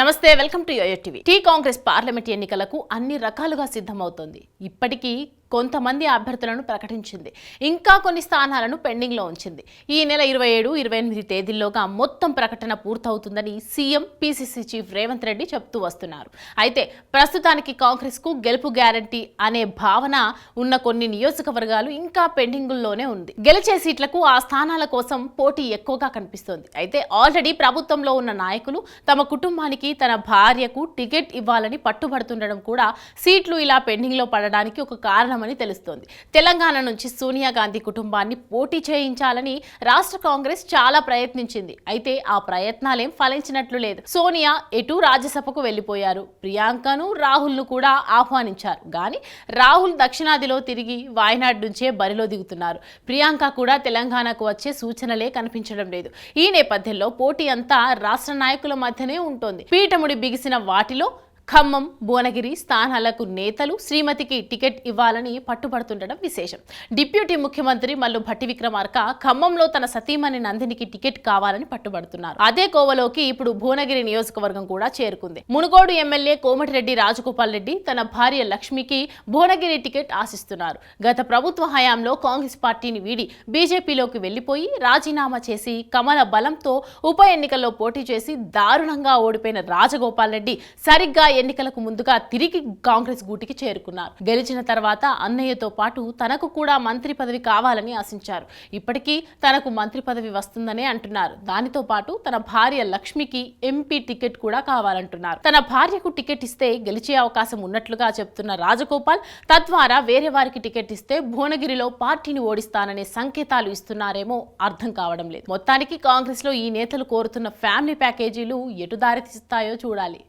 నమస్తే, welcome to YoYo TV. Congress parliament ఎన్నికలకు అన్ని రకాలుగా సిద్ధమవుతోంది. ఇప్పటికీ కొంతమంది అభ్యర్థులను ప్రకటించింది. ఇంకా కొన్ని స్థానాలను పెండింగ్లో ఉంచింది. ఈ నెల 27, 28 తేదీల్లోగా మొత్తం ప్రకటన పూర్తవుతుందని CM PCC chief Revanth Reddy చెప్తూ వస్తున్నారు. అయితే ప్రస్తుతానికి కాంగ్రెస్కు గెలుపు గ్యారంటీ అనే భావన ఉన్న కొన్ని నియోజకవర్గాలు ఇంకా పెండింగుల్లోనే ఉంది. గెలిచే సీట్లకు ఆ స్థానాల కోసం పోటీ ఎక్కువగా కనిపిస్తోంది. అయితే ఆల్రెడీ ప్రభుత్వంలో ఉన్న నాయకులు తమ కుటుంబానికి, తన భార్యకు టికెట్ ఇవ్వాలని పట్టుబడుతుండడం కూడా సీట్లు ఇలా పెండింగ్లో పడడానికి ఒక కారణం అని తెలుస్తోంది. తెలంగాణ నుంచి సోనియా గాంధీ కుటుంబాన్ని పోటీ చేయించాలని రాష్ట్ర కాంగ్రెస్ చాలా ప్రయత్నించింది. అయితే ఆ ప్రయత్నాలేం ఫలించినట్లు లేదు. సోనియా ఎటు రాజ్యసభకు వెళ్లిపోయారు. ప్రియాంకను, రాహుల్ను కూడా ఆహ్వానించారు. కానీ రాహుల్ దక్షిణాదిలో తిరిగి వాయనాడ్ నుంచే బరిలో దిగుతున్నారు. ప్రియాంక కూడా తెలంగాణకు వచ్చే సూచనలే కనిపించడం లేదు. ఈ నేపథ్యంలో పోటీ అంతా రాష్ట్ర నాయకుల మధ్యనే ఉంటోంది. పీఠముడి బిగిసిన వాటిలో ఖమ్మం, భువనగిరి స్థానాలకు నేతలు శ్రీమతికి టికెట్ ఇవ్వాలని పట్టుబడుతుండడం విశేషం. డిప్యూటీ ముఖ్యమంత్రి మల్లు భట్టి విక్రమార్క ఖమ్మంలో తన సతీమణి నందినికి టికెట్ కావాలని పట్టుబడుతున్నారు. అదే కోవలోకి ఇప్పుడు భువనగిరి నియోజకవర్గం కూడా చేరుకుంది. మునుగోడు ఎమ్మెల్యే కోమటిరెడ్డి రాజగోపాల్ రెడ్డి తన భార్య లక్ష్మికి భువనగిరి టికెట్ ఆశిస్తున్నారు. గత ప్రభుత్వ హయాంలో కాంగ్రెస్ పార్టీని వీడి బీజేపీలోకి వెళ్లిపోయి రాజీనామా చేసి కమల బలంతో ఉప ఎన్నికల్లో పోటీ చేసి దారుణంగా ఓడిపోయిన రాజగోపాల్ రెడ్డి సరిగ్గా ఎన్నికలకు ముందుగా తిరిగి కాంగ్రెస్ గూటికి చేరుకున్నారు. గెలిచిన తర్వాత అన్నయ్యతో పాటు తనకు కూడా మంత్రి పదవి కావాలని ఆశించారు. ఇప్పటికీ తనకు మంత్రి పదవి వస్తుందనే అంటున్నారు. దానితో పాటు తన భార్య లక్ష్మికి ఎంపీ టికెట్ కూడా కావాలంటున్నారు. తన భార్యకు టికెట్ ఇస్తే గెలిచే అవకాశం ఉన్నట్లుగా చెప్తున్న రాజగోపాల్ తద్వారా వేరే వారికి టికెట్ ఇస్తే భువనగిరిలో పార్టీని ఓడిస్తాననే సంకేతాలు ఇస్తున్నారేమో అర్థం కావడం లేదు. మొత్తానికి కాంగ్రెస్ లో ఈ నేతలు కోరుతున్న ఫ్యామిలీ ప్యాకేజీలు ఎటు దారి తీస్తాయో చూడాలి.